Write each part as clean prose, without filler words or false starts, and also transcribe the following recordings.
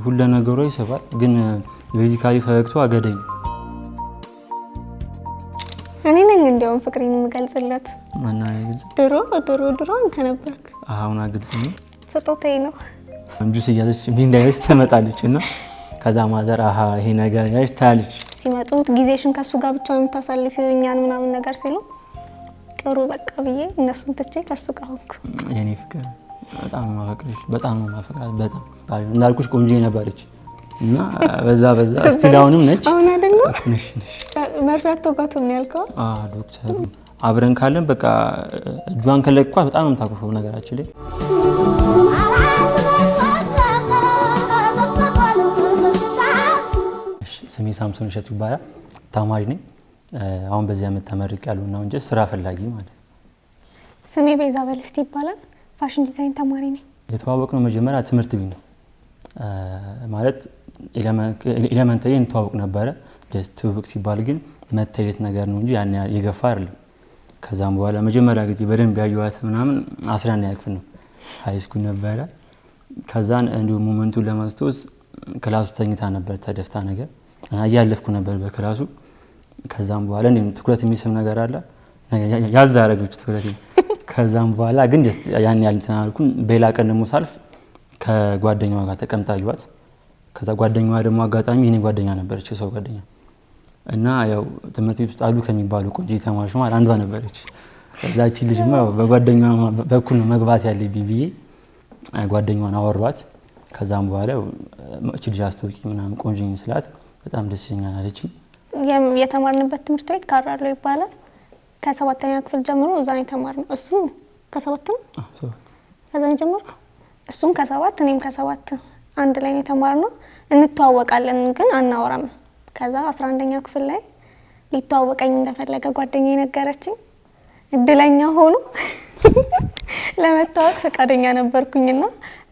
ሁሉ ነገሩ ይሰፋል ግን ቤዚካሊ ፈገግታው አገደኝ እኔ ነኝ እንደውም ፍቅሬን የምገልጽለት ማና ይግልጽ ድሮ አንተ ነበርክ አሁን አግልጽ ነው ሰጦታዬ ነው እንጁስ ያለች ቢንዳይስ ተመጣለችና ከዛ ማዘር አሃ ይሄ ነገር ያሽ ታልች ሲመጡት ጊዜሽን ከሱ ጋር ብቻ የምታሳልፊው እኛን ምናምን ነገር ሲሉ ጥሩ በቃ ብዬ እነሱን ትቼ ከሱ ጋር ሆንኩ የኔ ፍቅር በጣም ማፈቅርሽ በጣም ማፈቅራት በጣም እንዳልኩሽ ቆንጆ ነበርች እና በዛ ስቲላውንም ነች አሁን አይደለም ነሽ መርፊያት ተጓተም ነው ያልከው ዶክተር አብረን ካለን በቃ እጇን ከለቅኳት በጣም ነው ታቆፈው ነገራችን ላይ ስሜ ሳምሶን ሸቱ ይባላል ተማሪ ነኝ አሁን በዚህ አመት ተመርቄያለሁ እና እንጂ ስራ ፈላጊ ማለት ስሜ ቤዛ በልስቲ ይባላል ፋሽን ዲዛይን ተማሪ ነኝ የተዋወቅነው መጀመሪያ ትምህርት ቤት ነው ማለት ኤሌመንተሪ እንተዋወቅ ነበር ጀስት ትውውቅ ሲባል ግን መታየት ነገር ነው እንጂ ያን የገፋ አይደለም ከዛም በኋላ መጀመሪያ ጊዜ በደንብ ያዩዋት ምናምን 11 ያክፍ ነው ሃይ ስኩል ነበር ከዛን እንዲሁ ሞመንቱን ለማስተዋወስ ክላሱ ተኝታ ነበር ተደፍታ ነገር ያያለፍኩ ነበር በክላሱ ከዛም በኋላ እኔም ትኩረት የሚስብ ነገር አለ ያዝ አረጋች ትኩረት ከዛም በኋላ ግን ጀስት ያን ያልተናልኩን በሌላ ቀን ደግሞ ሳልፍ ከጓደኛዋ ጋር ተቀምጣ ይዋት ከዛ ጓደኛዋ ደግሞ አጋጣሚ የኔ ጓደኛ ነበረች ሰው ጓደኛ እና ያው ትምህርት ቤት ውስጥ አሉ ከሚባሉ ቆንጆ ተማሪዎች ማለት አንዷ ነበረች ከዛቺ ልጅማ በጓደኛዋ በኩል ነው መግባት ያለብኝ ብዬ ጓደኛዋን አወራኋት ከዛም በኋላ እቺ ልጅ አስተውቂ ምናምን ቆንጆ ይመስላት በጣም ደስ ይለኛል አለች የተማርንበት ትምህርት ቤት ካራሎ ይባላል ከ7ኛ ክፍል ጀምሮ እዛን የተማርነው እሱ ከ7 ነው ከዛን ጀምሮ እሱም ከ7 እኔም ከ7 አንድ ላይ የተማርነው እንተዋወቃለን ግን አናወራም ከዛ 11ኛ ክፍል ላይ ሊተዋወቀኝ እንደፈለገ ጓደኛዬ ነገረችኝ እድለኛ ሆኖ ለመተዋወቅ ፈቃደኛ ነበርኩኝና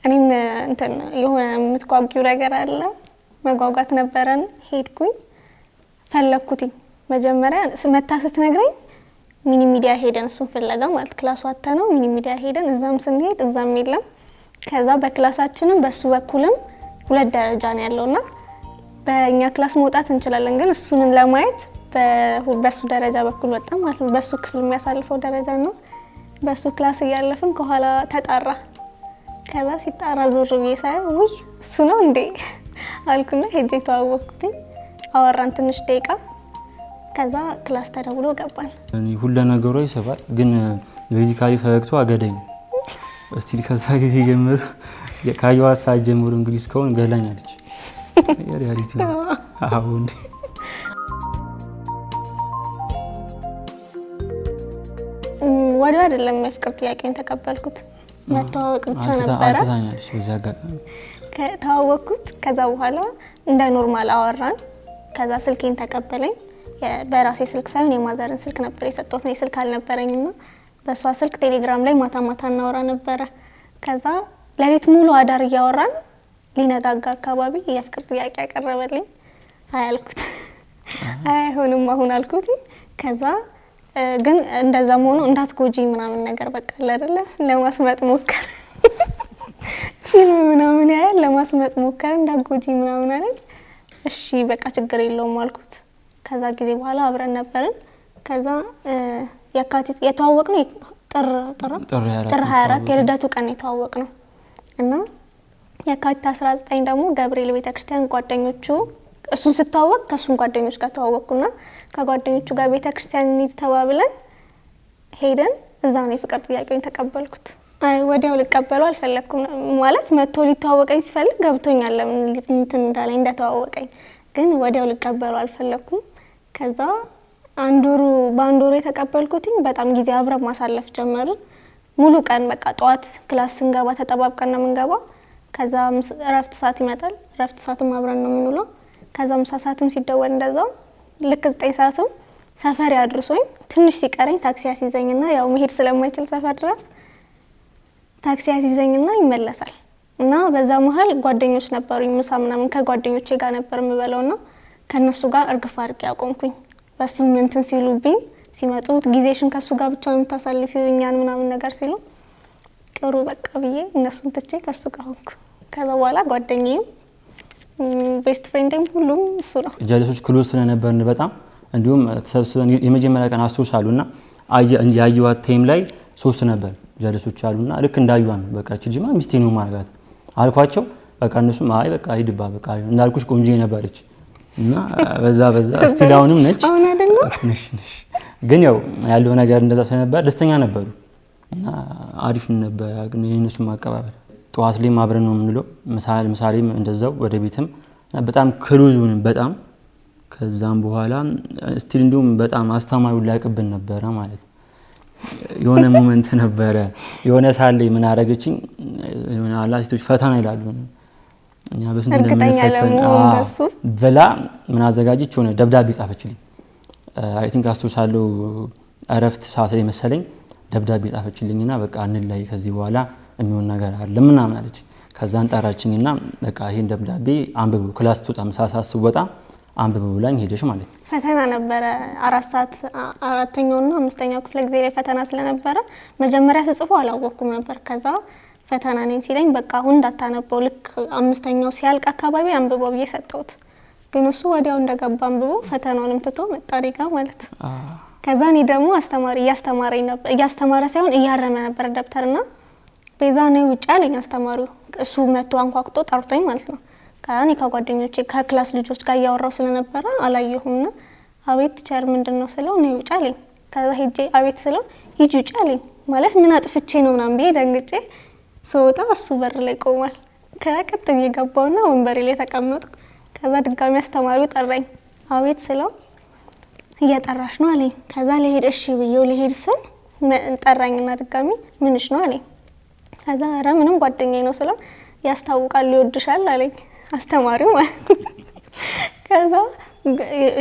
እኔም እንትን የሆነ የምትጓጉው ነገር አለ መጓጓት ነበረን ሄድኩኝ ፈለኩት መጀመሪያ መታሰት ነግረኝ ሚኒ ሚዲያ ሄደን እሱን ፍለጋ ማለት ክላስ ዋታ ነው ሚኒ ሚዲያ ሄደን እዛም ስንሄድ እዛም የለም ከዛ በክላሳችንም በሱ በኩልም ሁለት ደረጃ ነው ያለውና በእኛ ክላስ መውጣት እንችላለን ግን እሱን ለማየት በሱ ደረጃ በኩል ወጣ ማለት ነው በሱ ክፍል የሚያሳልፈው ደረጃ ነው በሱ ክላስ ያለፈን ከኋላ ተጣራ ከዛ ሲጣራ ዞር ብዬ ሳይው ውይ እሱ ነው እንዴ አልኩና ሄጄ ተዋወቅኩት አወራን ትንሽ ደቂቃ ከዛ ክላስ ተደውሎ ገባን ሁሉ ነገሩ ይሰፋል ግን ቤዚካሊ ፈገግታው አገደኝ እስቲ ከዛ ጊዜ ጀምሮ የካዩዋ ሰዓት ጀምሮ እንግዲህ እስካሁን ገላኛለች ሪያሊቲ አሁን ወደ አይደለም መስቀል ጥያቄን ተቀበልኩት መተዋወቅ ብቻ ነበር አልፈታኛለች በዚህ አጋጣሚ ከተዋወቅኩት ከዛ በኋላ እንደ ኖርማል አወራን ከዛ ስልኬን ተቀበለኝ በራሴ ስልክ ሳይሆን የማዘርን ስልክ ነበር የሰጠሁት ነው ስልክ አልነበረኝና በሷ ስልክ ቴሌግራም ላይ ማታ እናወራ ነበር ከዛ ለሊት ሙሉ አዳር ያወራን ሊነጋጋ አካባቢ የፍቅር ጥያቄ ያቀረበልኝ አያልኩት አይሆንም አሁን አልኩት ከዛ ግን እንደዛም ሆኖ እንዳትጎጂ ምናምን ነገር በቃ አይደለ ለማስመጥ ሞከር ፊልም ምናምን ያያል ለማስመጥ ሞከር እንዳትጎጂ ምናምን አይደል እሺ በቃ ችግር የለውም አልኩት ከዛ ጊዜ በኋላ አብረን ነበርን ከዛ የካቲት የተዋወቅነው ጥር 24 የልደቱ ቀን የተዋወቅነው እና የካቲት 19 ደግሞ ገብርኤል ቤተክርስቲያን ጓደኞቹ እሱን ስተዋወቅ ከሱን ጓደኞች ጋር ተዋወቅኩና ከጓደኞቹ ጋር ቤተክርስቲያን እንሂድ ተባብለን ሄደን እዛ ነው የፍቅር ጥያቄውን ተቀበልኩት አይ ወዲያው ልቀበለው አልፈለኩም ማለት መጥቶ ሊተዋወቀኝ ሲፈልግ ገብቶኛል እንትን እንዳለኝ እንደተዋወቀኝ ግን ወዲያው ልቀበለው አልፈለኩም ከዛ ባንዶሩ የተቀበልኩትኝ በጣም ጊዜ አብረን ማሳለፍ ጀመርን ሙሉ ቀን በቃ ጧት ክላስ ስንገባ ተጠባብቀን ነው የምንገባው ከዛ ረፍት ሰዓት ይመጣል ረፍት ሰዓትም አብረን ነው የምንውለው ከዛ ምሳ ሰዓትም ሲደወል እንደዛው ልክ 9 ሰዓትም ሰፈር ያድርሶኝ ትንሽ ሲቀረኝ ታክሲ ያስይዘኝና ያው መሄድ ስለማይችል ሰፈር ድረስ ታክሲ ያስይዘኝና ይመለሳል እና በዛ መሃል ጓደኞች ነበሩኝ ምሳ ምናምን ከጓደኞቼ ጋር ነበር የምበለውና ከነሱ ጋር እርግፍ አድርጌ አቆምኩኝ በሱም እንትን ሲሉብኝ ሲመጡት ጊዜሽን ከሱ ጋር ብቻ የምታሳልፊው እኛን ምናምን ነገር ሲሉ ጥሩ በቃ ብዬ እነሱን ትቼ ከሱ ጋር ሆንኩ ከዛ በኋላ ጓደኛዬም ቤስት ፍሬንድም ሁሉም እሱ ነው። ጀለሶች ክሎዝ ስለነበርን በጣም እንዲሁም ተሰብስበን የመጀመሪያ ቀን አስታውሳለሁና ያየዋት ታይም ላይ 3 ነበር ጀለሶች አሉና ልክ እንዳዩዋን በቃ እቺ ልጅማ ሚስቴ ነው ማርጋት አልኳቸው። በቃ እነሱም አይ በቃ ሂድባ በቃ እንዳልኩሽ ቆንጆ ነበረች እና በዛ ስቲላውንም ነች አሁን አይደለም ነሽ ግን ያለው ነገር እንደዛ ስለነበር ደስተኛ ነበሩ እና አሪፍ ነበር የእነሱ ማቀባበል። ጠዋት ላይ አብረን ነው የምንለው ምሳሌም እንደዛው ወደ ቤትም በጣም ክሎዝ ሆነን በጣም ከዛም በኋላ ስቲል እንዲሁም በጣም አስተማሪው ላይቀበል ነበር ማለት የሆነ ሞመንት ነበረ። የሆነ ሳለ ምን አረጋችኝ የሆነ አላስቶች ፈተና ይላሉ እኛ በሱ እንደምንፈተን በላ ምን አዘጋጅች ሆነ ደብዳቤ ጻፈችልኝ። አይ ቲንክ አስታውሳለሁ አረፍት ሰዓት ላይ መሰለኝ ደብዳቤ ጻፈችልኝና በቃ እንላይ ከዚህ በኋላ የሚሆን ነገር አለ ምናምን አለች። ከዛን ጠራችኝና በቃ ይሄን ደብዳቤ አንብቡ ክላስ ትወጣ ምሳ ሰዓት ስወጣ አንብቡ ብላኝ ሄደሽ ማለት ነው። ፈተና ነበረ 4 ሰዓት 4ኛውና 5ኛው ክፍለ ጊዜ ላይ ፈተና ስለነበረ መጀመሪያ ተጽፎ አላወኩም ነበር። ከዛ ፈተና ነኝ ሲለኝ በቃ አሁን እንዳታነበው ልክ 5ኛው ሲያልቅ አካባቢ አንብቦ ብዬ ሰጠሁት። ግን እሱ ወዲያው እንደገባ አንብቦ ፈተናውንም ትቶ መጣ ሪጋ ማለት ከዛ እኔ ደግሞ አስተማሪ እያስተማረኝ ነበር እያስተማረ ሳይሆን እያረመ ነበር ደብተርና ቤዛ ነው ውጭ አለኝ አስተማሪው። እሱ መጥቶ አንኳኩቶ ጠርቶኝ ማለት ነው። ካኔ ከጓደኞቼ ከክላስ ልጆች ጋር ያወራው ስለነበረ አላየሁምና አቤት ቲቸር ምንድነው ስለው ነው ውጭ አለኝ። ከዛ ሄጄ አቤት ስለው ሂጂ ውጭ አለኝ ማለት ምን አጥፍቼ ነው ምናምን ብዬ ደንግጬ ስወጣ እሱ በር ላይ ቆሟል። ከቀጥ ብዬ ገባውና ወንበሬ ላይ ተቀመጥኩ። ከዛ ድጋሚ አስተማሪው ጠራኝ። አቤት ስለው እየጠራሽ ነው አለኝ። ከዛ ለሄድ እሺ ብዬው ለሄድ ስል ጠራኝና ድጋሚ ምንሽ ነው አለኝ። ከዛ አረ ምንም ጓደኛዬ ነው ስለው ያስታውቃል ይወድሻል አለኝ አስተማሪው ማለት ከዛ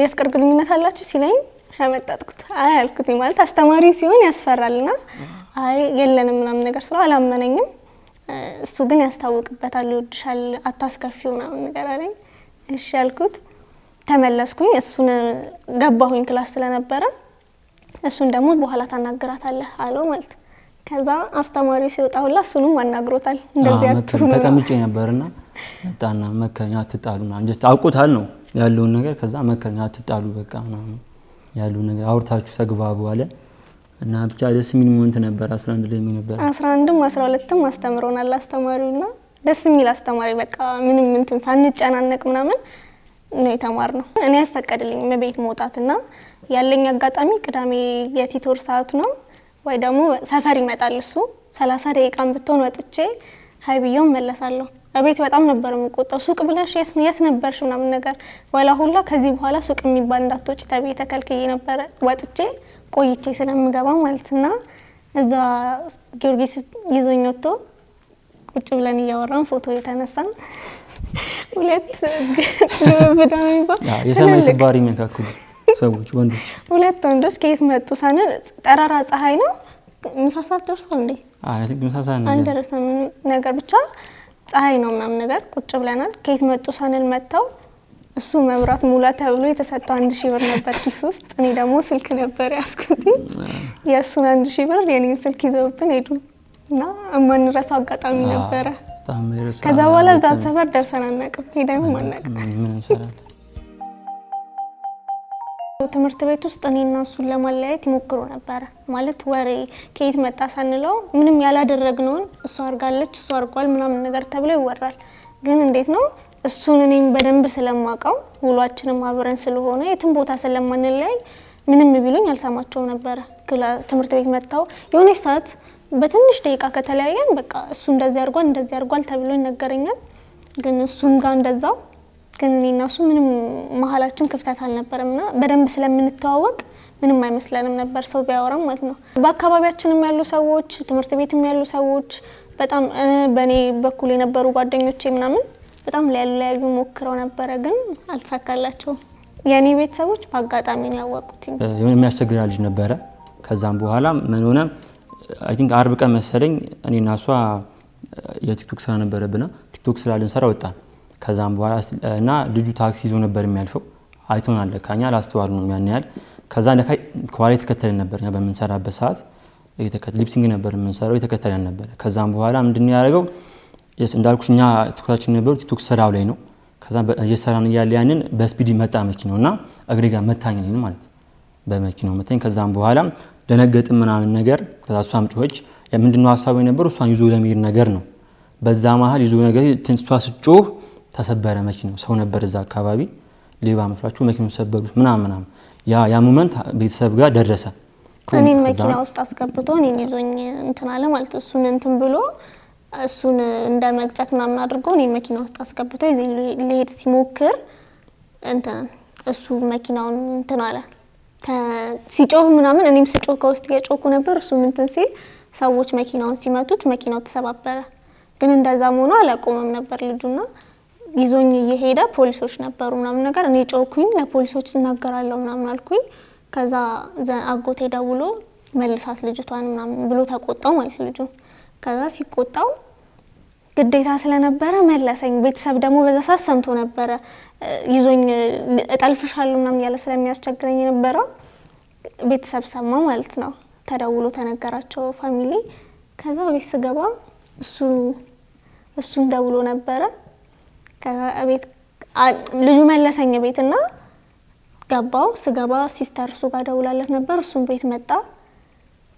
የፍቅር ግንኙነት አላችሁ ሲለኝ ሸመጣጥኩት። አይ አልኩት ማለት አስተማሪ ሲሆን ያስፈራልና አይ የለንም ምናምን ነገር ስለው አላመነኝም። እሱ ግን ያስታውቅበታል ይወድሻል አታስከፊው ምናምን ነገር አለኝ። እሺ አልኩት። ተመለስኩኝ። እሱን ገባሁኝ ክላስ ስለነበረ እሱን ደግሞ በኋላ ታናግራታለህ አለው ማለት ከዛ አስተማሪው ሲወጣውላ እሱንም አናግሮታል እንደዚህ አትሁን ተቀምጬ ነበርና መጣና መከኛ አትጣሉና እንጀት አውቆታል ነው ያለውን ነገር ከዛ መከኛ አትጣሉ በቃ ያለው ነገር አውርታችሁ ተግባቡ አለ እና ብቻ ደስ የሚል ሞመንት ነበር። 11 ላይ ነበር 11ም 12ም አስተምሮናል አስተማሪውና ደስ የሚል አስተማሪ በቃ ምንም እንትን ሳንጨናነቅ ምናምን ነው የተማርነው። እኔ አይፈቀድልኝም ቤት መውጣትና ያለኝ አጋጣሚ ቅዳሜ የቲቶር ሰዓቱ ነው ወይ ደግሞ ሰፈር ይመጣል እሱ 30 ደቂቃም ብትሆን ወጥቼ ሃይብየው መለሳለሁ። አቤት በጣም ነበር የምቆጣው። ሱቅ ብለሽ የት ነበርሽ ምናምን ነገር ወላ ሁላ ከዚህ በኋላ ሱቅ የሚባል እንዳትወጪ ተብዬ ተከልክዬ ነበር ወጥቼ ቆይቼ ስለምገባ ማለትና እዛ ጊዮርጊስ ይዞኝ ወጥቶ ቁጭ ብለን እያወራን ፎቶ የተነሳን ሁለት በዳሚባ የሰማይ ስባሪ መካከሉ ሰዎች ወንዶች ሁለት ወንዶች ከየት መጡ ሳንል ጠራራ ፀሐይ ነው ምሳ ሰዓት ደርሷል እንዴ? አይ ምሳ ሰዓት አልደረሰም ነገር ብቻ ፀሐይ ነው ምናምን ነገር ቁጭ ብለናል። ከየት መጡ ሳንል መጣው እሱ መብራት ሙላ ተብሎ የተሰጠው 1000 ብር ነበር ኪስ ውስጥ። እኔ ደግሞ ስልክ ነበር ያስኩት። የእሱን 1000 ብር የኔን ስልክ ይዘውብን ሄዱ እና ማንረሳው አጋጣሚ ነበረ። ከዛ በኋላ እዛ ሰፈር ደርሰን አናውቅም ሄደን ማናውቅም ምን እንሰራለን። ትምህርት ቤት ውስጥ እኔና እሱን ለማለያየት ይሞክሩ ነበር ማለት ወሬ ከየት መጣ ሳንለው ምንም ያላደረግነውን እሱ አርጋለች እሱ አርጓል ምናምን ነገር ተብሎ ይወራል። ግን እንዴት ነው እሱን እኔም በደንብ ስለማውቀው ውሏችንም አብረን ስለሆነ የትም ቦታ ስለማንለያይ ምንም ቢሉኝ አልሰማቸው ነበር። ትምህርት ቤት መጣው የሆነ ሰዓት በትንሽ ደቂቃ ከተለያየን በቃ እሱ እንደዚህ አርጓል ተብሎ ይነገረኛል። ግን እሱም ጋር እንደዛው ግን እኔና እሱ ምንም መሐላችን ክፍተት አልነበረምና በደንብ ስለምንተዋወቅ ምንም አይመስለንም ነበር ሰው ቢያወራም ማለት ነው። በአካባቢያችንም ያሉ ሰዎች ትምህርት ቤትም ያሉ ሰዎች በጣም በኔ በኩል የነበሩ ጓደኞቼ ምናምን በጣም ሊያዩ ሞክረው ነበር ግን አልተሳካላቸውም። የኔ ቤተሰቦች በአጋጣሚ ነው ያወቁት። የሆነ የሚያስቸግር ልጅ ነበረ። ከዛም በኋላ ምን ሆነ አይ ቲንክ አርብ ቀን መሰለኝ እኔና እሷ የቲክቶክ ስራ ነበረብና ቲክቶክ ስራ ልንሰራ ወጣን። ከዛም በኋላ እና ልጁ ታክሲ ይዞ ነበር የሚያልፈው አይቶናል ለካኛ ላስተዋሉ ነው ያን ያህል። ከዛ ለካይ ኳሊቲ ተከተለን ነበርኛ በመንሰራበት ሰዓት ሊፕሲንግ ነበር የምንሰራው የተከተለን ነበር። ከዛም በኋላ ምንድነው ያደረገው እንዳልኩሽኛ ትኩራችን ነበር ቲክቶክ ስራው ላይ ነው። ከዛ እየሰራን እያለ ያንን በስፒድ መጣ መኪናውና እግሬ ጋር መታኝ ነኝ ማለት በመኪናው መታኝ። ከዛም በኋላ ደነገጥን ምናምን ነገር። ከዛ እሷም ጮኸች። ምንድነው ሀሳቡ የነበረው እሷን ይዞ ለመሄድ ነገር ነው። በዛ መሀል ይዞ ነገር ትንሷ ስጮህ ተሰበረ መኪናው። ሰው ነበር እዛ አካባቢ ሌባ መስሏቸው መኪናው ሰበሩት ምናምን። ያ ሞመንት ቤተሰብ ጋር ደረሰ። እኔን መኪና ውስጥ አስገብቶ እኔን ይዞኝ እንትን አለ ማለት እሱን እንትን ብሎ እሱን እንደ መግጨት ምናምን አድርጎ እኔን መኪና ውስጥ አስገብቶ ይዞኝ ሊሄድ ሲሞክር እንትን እሱ መኪናውን እንትን አለ ሲጮህ ምናምን። እኔም ስጮህ ከውስጥ እየጮኩ ነበር። እሱ እንትን ሲል ሰዎች መኪናውን ሲመቱት መኪናው ተሰባበረ። ግን እንደዛም ሆኖ አላቆመም ነበር ልጁና ይዞኝ እየሄደ ፖሊሶች ነበሩ ምናምን ነገር። እኔ ጮኩኝ፣ ለፖሊሶች እናገራለሁ ምናምን አልኩኝ። ከዛ አጎቴ ደውሎ መልሳት ልጅቷን ምናምን ብሎ ተቆጣው ማለት ልጁ። ከዛ ሲቆጣው ግዴታ ስለነበረ መለሰኝ። ቤተሰብ ደግሞ በዛ ሰዓት ሰምቶ ነበረ ይዞኝ እጠልፍሻለሁ ምናምን ያለ ስለሚያስቸግረኝ የነበረው ቤተሰብ ሰማ ማለት ነው። ተደውሎ ተነገራቸው ፋሚሊ። ከዛ ቤት ስገባ እሱም ደውሎ ነበረ። ከቤት ልጁ መለሰኝ ቤትና ገባው። ስገባ ሲስተር እሱ ጋር ደውላለት ነበር። እሱም ቤት መጣ።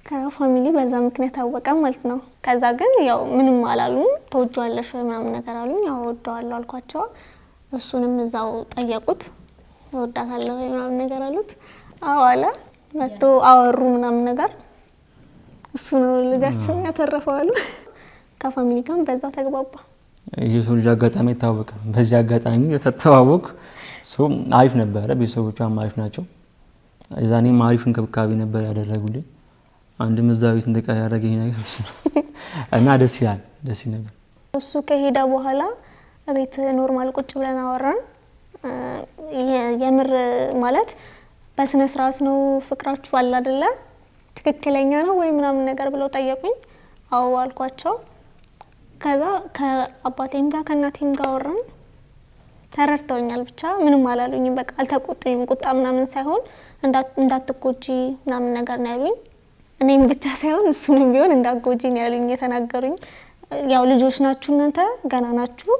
ከፋሚሊ በዛ ምክንያት አወቀ ማለት ነው። ከዛ ግን ያው ምንም አላሉም። ተወጇለሽ ምናምን ነገር አሉኝ። ያው ወደዋለሁ አልኳቸው። እሱንም እዛው ጠየቁት። ወዳታለሁ ምናምን ነገር አሉት። አዎ አለ። መጥቶ አወሩ ምናምን ነገር። እሱ ነው ልጃችን ያተረፈው አሉ። ከፋሚሊ ጋር በዛ ተግባባ። የሰው ልጅ አጋጣሚ ታወቀ። በዚህ አጋጣሚ ተተዋወቅ ሰው አሪፍ ነበረ። ቤተሰቦቿም አሪፍ ናቸው። እዛኔም አሪፍ እንክብካቤ ነበር ያደረጉልኝ። አንድ መዛቤት እንደቀር ያደረገኝ ነገር እና ደስ ይላል ነበር። እሱ ከሄደ በኋላ ቤት ኖርማል ቁጭ ብለን አወራን። የምር ማለት በስነ ስርዓት ነው ፍቅራችሁ አለ አይደለ ትክክለኛ ነው ወይ ምናምን ነገር ብለው ጠየቁኝ። አዎ አልኳቸው። ከዛ ከአባቴም ጋር ከእናቴም ጋር አወራን። ተረድተውኛል። ብቻ ምንም አላሉኝም። በቃ አልተቆጡኝም። ቁጣ ምናምን ሳይሆን እንዳትቆጪ ምናምን ነገር ነው ያሉኝ። እኔም ብቻ ሳይሆን እሱንም ቢሆን እንዳትቆጪ ነው ያሉኝ የተናገሩኝ። ያው ልጆች ናችሁ እናንተ ገና ናችሁ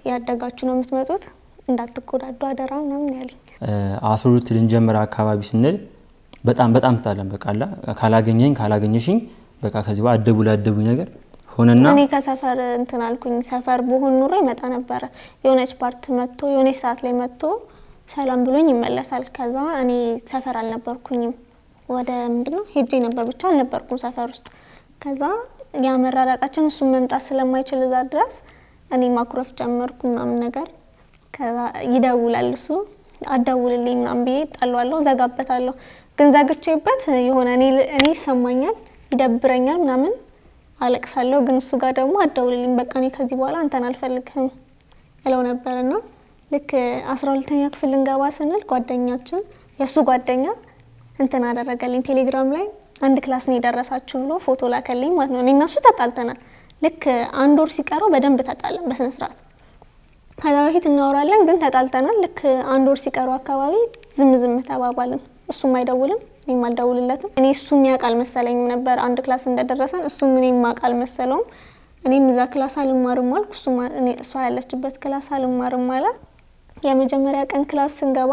ያደጋችሁ ነው የምትመጡት እንዳትቆዳዱ አደራ ምናምን ያሉኝ። አስሩት ልንጀምር አካባቢ ስንል በጣም ተጣላን። በቃ ካላገኘሽኝ በቃ ከዚህ በኋላ አደቡኝ ነገር ሆነና እኔ ከሰፈር እንትን አልኩኝ። ሰፈር በሆን ኑሮ ይመጣ ነበር። የሆነች ፓርት መጥቶ የሆነች ሰዓት ላይ መጥቶ ሰላም ብሎኝ ይመለሳል። ከዛ እኔ ሰፈር አልነበርኩኝም። ወደ ምንድነው ሄጄ ነበር ብቻ አልነበርኩም ሰፈር ውስጥ። ከዛ ያመራራቃችን እሱ መምጣት ስለማይችል እዛ ድረስ እኔ ማኩረፍ ጀመርኩ ምናምን ነገር። ከዛ ይደውላል እሱ አደውልልኝ ምናምን ብዬ ጣለዋለሁ፣ ዘጋበታለሁ። ግን ዘግቼበት የሆነ እኔ ይሰማኛል፣ ይደብረኛል ምናምን አለቅሳለሁ። ግን እሱ ጋር ደግሞ አደውልልኝ በቃ እኔ ከዚህ በኋላ አንተን አልፈልግህም እለው ነበርና ልክ 12ኛ ክፍል እንገባ ስንል ጓደኛችን የሱ ጓደኛ እንትን አደረገልኝ ቴሌግራም ላይ አንድ ክላስ ነው የደረሳችሁ ብሎ ፎቶ ላከልኝ ማለት ነው። እኔና እሱ ተጣልተናል። ልክ አንድ ወር ሲቀረው በደንብ ተጣላን በስነ ስርዓት። ከዛ በፊት እናወራለን ግን ተጣልተናል። ልክ አንድ ወር ሲቀረው አካባቢ ዝም ተባባልን። እሱም አይደውልም እኔም አልደውልለትም። እኔ እሱም ያውቃል መሰለኝ ነበር አንድ ክላስ እንደደረሰን። እሱም እኔም ማቃል መሰለው። እኔም እዛ ክላስ አልማርም አልኩ። እሷ ያለችበት ክላስ አልማርም አለ። የመጀመሪያ ቀን ክላስ ስንገባ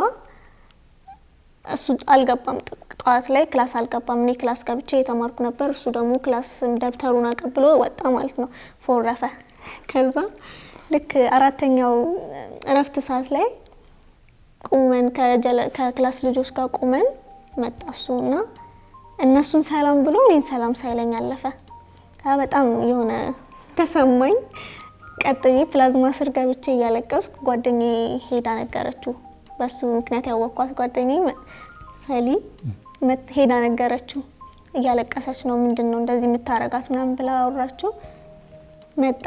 እሱ አልገባም። ጧት ላይ ክላስ አልገባም። እኔ ክላስ ገብቼ የተማርኩ ነበር። እሱ ደግሞ ክላስ ደብተሩን አቀብሎ ወጣ ማለት ነው። ፎረፈ። ከዛ ልክ አራተኛው እረፍት ሰዓት ላይ ቁመን ከክላስ ልጆች ጋር ቁመን መጣሱና እነሱን ሰላም ብሎ እኔን ሰላም ሳይለኝ አለፈ። በጣም የሆነ ተሰማኝ። ቀጥዬ ፕላዝማ ስር ገብቼ እያለቀስኩ ጓደኛዬ ሄዳ ነገረችው። በሱ ምክንያት ያወቅኳት ጓደኛዬ ሰሊ ሄዳ ነገረችው። እያለቀሰች ነው ምንድነው እንደዚህ የምታረጋት ምናምን ብላ አወራችው። መጣ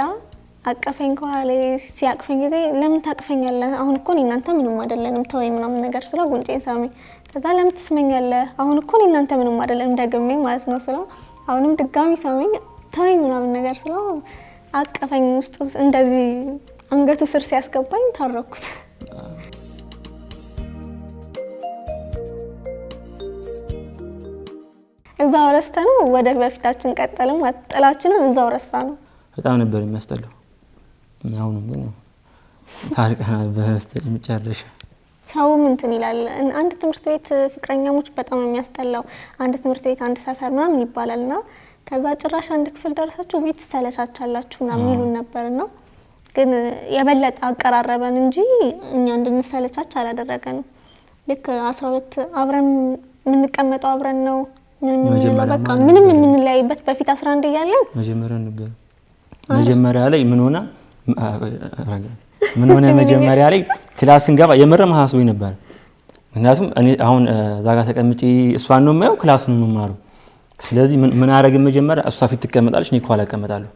አቀፈኝ። ከኋላ ሲያቅፈኝ ጊዜ ለምን ታቅፈኛለህ? አሁን እኮ እናንተ ምንም አይደለንም ተወኝ ምናምን ነገር ስለው ጉንጬን ሳመኝ። ከዛ ለምን ትስመኛለህ? አሁን እኮ እናንተ ምንም አይደለም ደግሜ ማለት ነው ስለው አሁንም ድጋሚ ሳመኝ። ተወኝ ምናምን ነገር ስለው አቀፈኝ። ውስጥ እንደዚህ አንገቱ ስር ሲያስገባኝ ታረኩት። እዛው ረስተነው ወደ በፊታችን ቀጠልን። ጥላችንን እዛው ረሳነው። በጣም ነበር የሚያስጠላው። አሁንም ግን ታርቀናል በስተል መጨረሻ ሰው እንትን ይላል አንድ ትምህርት ቤት ፍቅረኛሞች በጣም የሚያስጠላው አንድ ትምህርት ቤት አንድ ሰፈር ምናምን ይባላልና ከዛ ጭራሽ አንድ ክፍል ደረሳችሁ ቤት ሰለቻቻላችሁ ምናምን ይሉን ነበርና ግን የበለጠ አቀራረበን እንጂ እኛ እንድንሰለቻች አላደረገንም ልክ 12 አብረን የምንቀመጠው አብረን ነው ምንም የምንለያይበት በፊት 11 እያለን መጀመሪያ ላይ ምን ሆነ መጀመሪያ ላይ ክላስ እንገባ የመረም ሐሳብ ነበር ምክንያቱም እኔ አሁን ዛጋ ተቀምጪ እሷን ነው የማየው ክላሱን ነው ማሩ ስለዚህ ምን አረግን መጀመሪያ እሷ ፊት ተቀመጣለች እኔ ኋላ ተቀመጣለሁ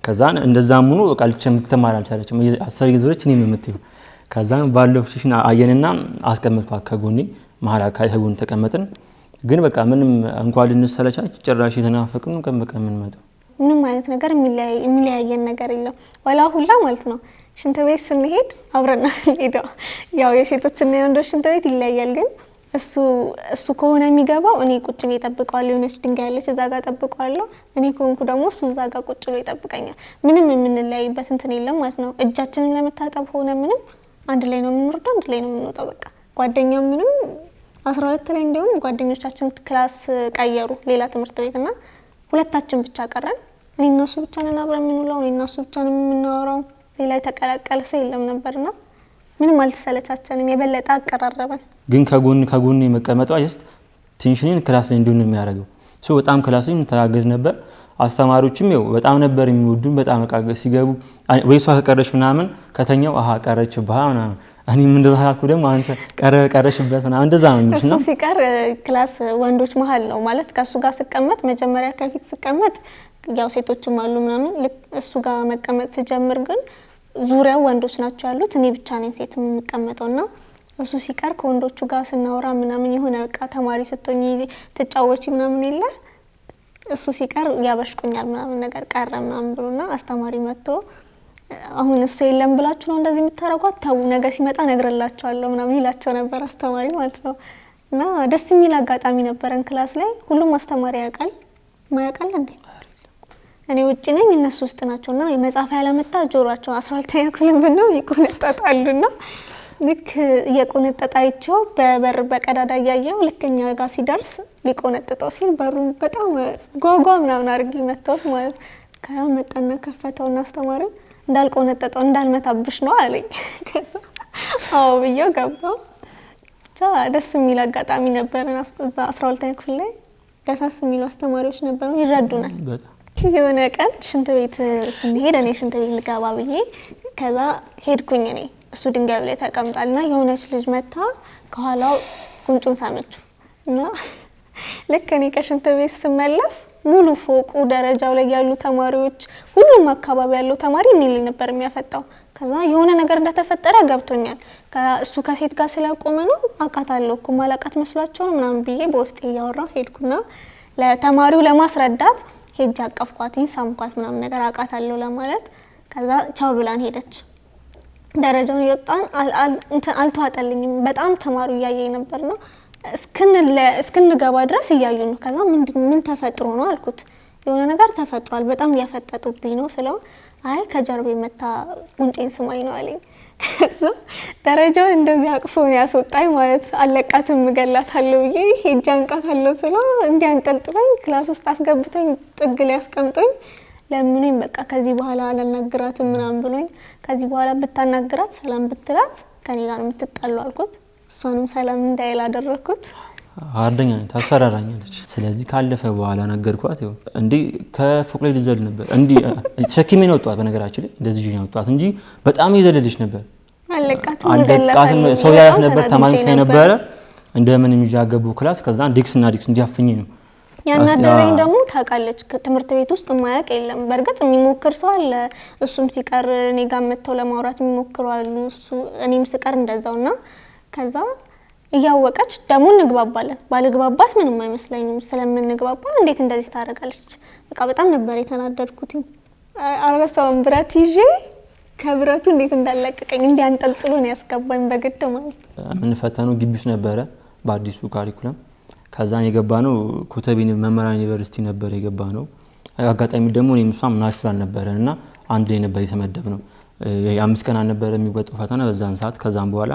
ከዛን እንደዛም ሆኖ ቃልቸም ተማር አልቻለችም 10 ጊዜዎች እኔ የምትይው ከዛን ባለው ፊሽና አየንና አስቀምጥኳ ከጎኔ መሐላ ከጎን ተቀመጥን ግን በቃ ምንም እንኳን ልንሰለቻች ጭራሽ የተናፈቅን ቀን በቀን ምን መጣው ምንም አይነት ነገር የሚለያየን ነገር የለም ወላ ሁላ ማለት ነው ሽንት ቤት ስንሄድ አብረን ሄደው ያው የሴቶችና የወንዶች ሽንት ቤት ይለያያል ግን እሱ ከሆነ የሚገባው እኔ ቁጭ ብዬ ተጠብቀዋለሁ የሆነች ድንጋይ ያለች እዛ ጋር ተጠብቀዋለሁ እኔ ኮንኩ ደግሞ እሱ እዛ ጋር ቁጭ ብሎ ይጠብቀኛል ምንም የምንለያይበት እንትን የለም ማለት ነው እጃችንን ለመታጠብ ሆነ ምንም አንድ ላይ ነው የምንወርደው አንድ ላይ ነው የምንወጣው በቃ ጓደኛም ምንም 12 ላይ እንደውም ጓደኞቻችን ክላስ ቀየሩ ሌላ ትምህርት ቤትና ሁለታችን ብቻ ቀረን እኔ እና እሱ ብቻ ነን አብረን የምንውለው እኔ እና እሱ ብቻ ነን የምናወራው ሌላ የተቀላቀለ ሰው የለም ነበርና ምንም አልተሰለቻቸንም የበለጠ አቀራረበን ግን ከጎን መቀመጧ just ቴንሽንን ክላስ ላይ እንደሆነ የሚያደርገው በጣም ክላስ ላይ ተጋገዝ ነበር አስተማሪዎችም ይው በጣም ነበር የሚወዱን በጣም አቃገ ሲገቡ ወይሷ ከቀረሽ ምናምን ከተኛው ቀረች ባና እኔም እንደዛ አልኩ ደግሞ አንተ ቀረሽበት ምናምን እንደዛ ነው የሚሉና እሱ ሲቀር ክላስ ወንዶች መሃል ነው ማለት ከሱ ጋር ስቀመጥ መጀመሪያ ከፊት ስቀመጥ ያው ሴቶችም አሉ ምናምን እሱ ጋር መቀመጥ ሲጀምር ግን ዙሪያው ወንዶች ናቸው ያሉት እኔ ብቻ ነኝ ሴት የምቀመጠውና እሱ ሲቀር ከወንዶቹ ጋር ስናወራ ምናምን የሆነ በቃ ተማሪ ስትሆኚ ተጫወቺ ምናምን ይለ እሱ ሲቀር ያበሽቁኛል ምናምን ነገር ቀረ ምናምን ብሎና አስተማሪ መጥቶ አሁን እሱ የለም ብላችሁ ነው እንደዚህ የምታረጓት ታው ነገ ሲመጣ ነግረላችኋለሁ ምናምን ይላቸው ነበር አስተማሪ ማለት ነው እና ደስ የሚል አጋጣሚ ነበረን ክላስ ላይ ሁሉም አስተማሪ ያውቃል ማያውቃል እንዴ እኔ ውጪ ነኝ እነሱ ውስጥ ናቸውና የመጻፍ ያለመጣ ጆሮአቸው 12ኛ ክፍል ነው ይቆነጣጣሉና ልክ የቆነጣጣይቸው በበር በቀዳዳ ያያየው ልክኛ ጋር ሲደርስ ሊቆነጣጣው ሲል በሩን በጣም ጓጓ ምናምን አርጊ መጣው ማለት ከመጣና ከፈተውና አስተማሪው እንዳልቆነጣጣው እንዳልመታብሽ ነው አለኝ ከዛ አው ብዬ ገባው ደስ የሚል አጋጣሚ ነበርና እዛ 12ኛ ክፍል ላይ ደሳስ የሚሉ አስተማሪዎች ነበሩ ይረዱናል በጣም የሆነ ቀን ሽንት ቤት ስንሄድ እኔ ሽንት ቤት ልገባ ብዬ ከዛ ሄድኩኝ እኔ እሱ ድንጋይ ላይ ተቀምጣልና የሆነች ልጅ መታ ከኋላው ጉንጩን ሳመችው እና ልክ እኔ ከሽንት ቤት ስመለስ ሙሉ ፎቁ ደረጃው ላይ ያሉ ተማሪዎች ሁሉም አካባቢ ያለው ተማሪ እኔ ላይ ነበር የሚያፈጣው ከዛ የሆነ ነገር እንደተፈጠረ ገብቶኛል እሱ ከሴት ጋር ስለቆመ ነው አቃታለሁ እኮ ማላቃት መስሏቸው ነው ምናምን ብዬ በውስጤ ያወራው ሄድኩና ለተማሪው ለማስረዳት ሄጅ አቀፍኳትኝ ሳምኳት ምናምን ነገር አቃታለሁ ለማለት ከዛ ቻው ብላን ሄደች ደረጃውን ይወጣን አልተዋጠልኝም በጣም ተማሪው ያያይ ነበርና እስክንገባ ድረስ ያያዩ ነው ከዛ ምን ተፈጥሮ ነው አልኩት የሆነ ነገር ተፈጥሯል በጣም ያፈጠጡብኝ ነው ስለው አይ ከጀርቤ መታ ጉንጬን ስማኝ ነው አለኝ ከዛ ደረጃው እንደዚህ አቅፎኝ ያስወጣኝ ማለት አለቃትም ገላታለሁ ይሄ ሄጅ አንቃታለሁ ስለው እንዲያንጠልጥለኝ ክላስ ውስጥ አስገብቶኝ ጥግ ላይ አስቀምጦኝ ለምንም በቃ ከዚህ በኋላ አላናግራትም ምናምን ብሎኝ ከዚህ በኋላ ብታናግራት ሰላም ብትላት ከኔ ጋር የምትጣሉ አልኩት እሷንም ሰላም እንዳይል አደረኩት አርደኛ ታስፈራራኛለች ስለዚህ ካለፈ በኋላ ነገርኳት ይው እንዴ ከፎቅ ላይ ልዘል ነበር እንዴ ተሸክሜ ነው ወጣት በነገራችን ላይ እንደዚህ ነው ወጣት እንጂ በጣም ይዘልልሽ ነበር አለቃትም ሰው ያያት ነበር ተማሪ ላይ ነበር እንደምን የሚጃገቡ ክላስ ከዛ ዲክስ እንዲያፈኝ ነው ያናደረኝ ደግሞ ታውቃለች ትምህርት ቤት ውስጥ ማያቅ የለም በርግጥ የሚሞክር ሰው አለ እሱም ሲቀር እኔ ጋር መተው ለማውራት የሚሞክሩ አሉ እሱ እኔም ስቀር እንደዛውና ከዛ እያወቀች ደግሞ እንግባባለን ባልግባባት ምንም አይመስለኝም ስለምንግባባ እንዴት እንደዚህ ታረጋለች በቃ በጣም ነበር የተናደድኩት አረሳውን ብረት ይዤ ከብረቱ እንዴት እንዳለቀቀኝ እንዲያንጠልጥሉ ነው ያስገባኝ በግድ ማለት ምን ፈተነው ግቢስ ነበረ በአዲሱ ካሪኩለም ከዛን የገባነው ኮተቤ መመራን ዩኒቨርሲቲ ነበር የገባነው አጋጣሚ ደግሞ እኔም እሷም ናሽናል ነበርና አንድ ላይ ነበር የተመደብነው የ5 ቀን ነበር የሚወጣው ፈተና በዛን ሰዓት። ከዛም በኋላ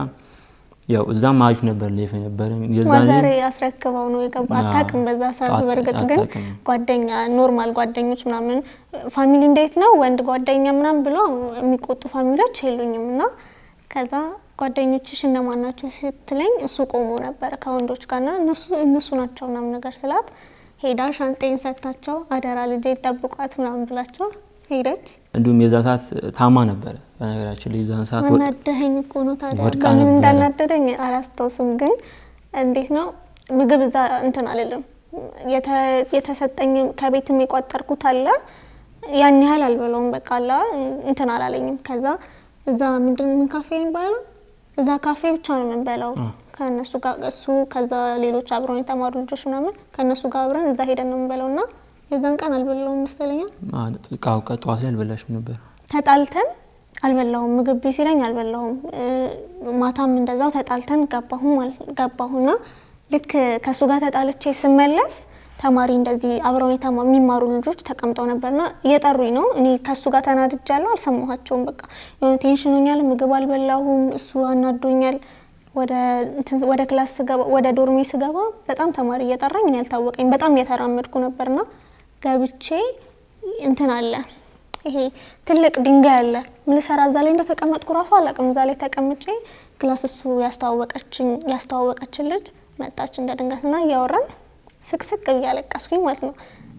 ያው እዛም አሪፍ ነበር ላይፍ ነበር። ማዘር ያስረክበው ነው የገባ አታውቅም በዛ ሰዓት። በርግጥ ግን ጓደኛ ኖርማል ጓደኞች ምናምን ፋሚሊ እንዴት ነው ወንድ ጓደኛ ምናምን ብሎ የሚቆጡ ፋሚሊዎች የሉኝምና ከዛ ጓደኞችሽ እነማን ናቸው ስትለኝ እሱ ቆሞ ነበር ከወንዶች ጋርና እነሱ ናቸው ምናምን ነገር ስላት ሄዳ ሻንጤን ሰጣቸው አደራ ልጄ ይጠብቋት ምናምን ብላቸው ሄደች። እንዲሁም የዛ ሰዓት ታማ ነበር በነገራችን ላይ የዛን ሰዓት ወናደኸኝ እኮ ነው ታዲያ በምን እንዳናደደኝ አላስታውስም። ግን እንዴት ነው ምግብ እዛ እንትን አይደለም የተሰጠኝ ከቤትም የቋጠርኩት አለ ያን ያህል አልበለውም በቃ አላ እንትን አላለኝም። ከዛ እዛ ምንድነው ካፌ ይባላል እዛ ካፌ ብቻ ነው የምንበላው ከነሱ ጋር እሱ ከዛ ሌሎች አብረው የተማሩ ልጆች ምናምን ከነሱ ጋር አብረን እዛ ሄደን ነው የምንበላውና የዛን ቀን አልበላውም መሰለኝ። ቃው ቀጧት ላይ አልበላሽም ነበር ተጣልተን አልበላውም ምግብ ቢሲለኝ አልበላውም። ማታም እንደዛው ተጣልተን ገባሁና ልክ ከሱ ጋር ተጣልቼ ስመለስ ተማሪ እንደዚህ አብረው የሚማሩ ልጆች ተቀምጠው ነበርና እየጠሩኝ ነው። እኔ ከሱ ጋር ተናድጃለሁ አልሰማኋቸውም። በቃ የሆነ ቴንሽን ሆኛል ምግብ አልበላሁም እሱ አናዶኛል። ወደ ክላስ ስገባ ወደ ዶርሜ ስገባ በጣም ተማሪ እየጠራኝ እኔ ያልታወቀኝ በጣም እየተራመድኩ ነበርና ገብቼ እንትን አለ ይሄ ትልቅ ድንጋይ አለ ምን ሰራ እዛ ላይ እንደተቀመጥኩ ራሱ አላውቅም። እዛ ላይ ተቀምጬ ክላስ እሱ ያስተዋወቀችን ልጅ መጣች እንደ ድንገትና እያወራን ስቅስቅ እያለቀስኩኝ ማለት ነው።